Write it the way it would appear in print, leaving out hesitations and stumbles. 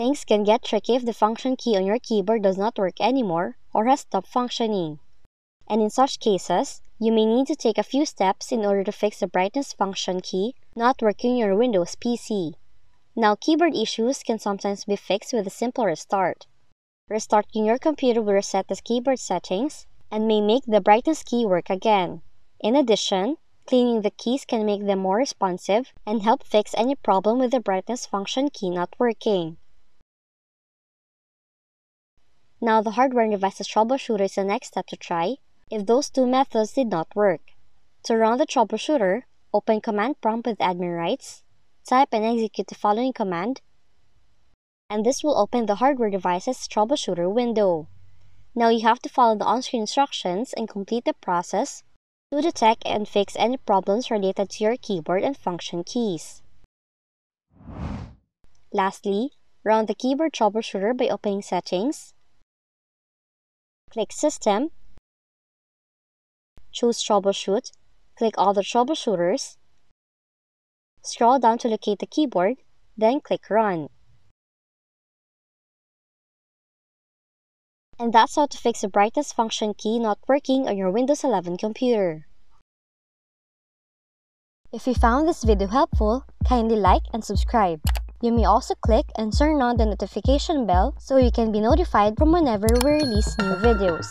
Things can get tricky if the function key on your keyboard does not work anymore or has stopped functioning. And in such cases, you may need to take a few steps in order to fix the brightness function key not working on your Windows PC. Now, keyboard issues can sometimes be fixed with a simple restart. Restarting your computer will reset the keyboard settings and may make the brightness key work again. In addition, cleaning the keys can make them more responsive and help fix any problem with the brightness function key not working. Now, the hardware and devices troubleshooter is the next step to try if those two methods did not work. To run the troubleshooter, open Command Prompt with admin rights, type and execute the following command, and this will open the hardware devices troubleshooter window. Now you have to follow the on-screen instructions and complete the process to detect and fix any problems related to your keyboard and function keys. Lastly, run the keyboard troubleshooter by opening Settings, click System, choose Troubleshoot, click all the troubleshooters, scroll down to locate the keyboard, then click Run. And that's how to fix the brightness function key not working on your Windows 11 computer. If you found this video helpful, kindly like and subscribe. You may also click and turn on the notification bell so you can be notified from whenever we release new videos.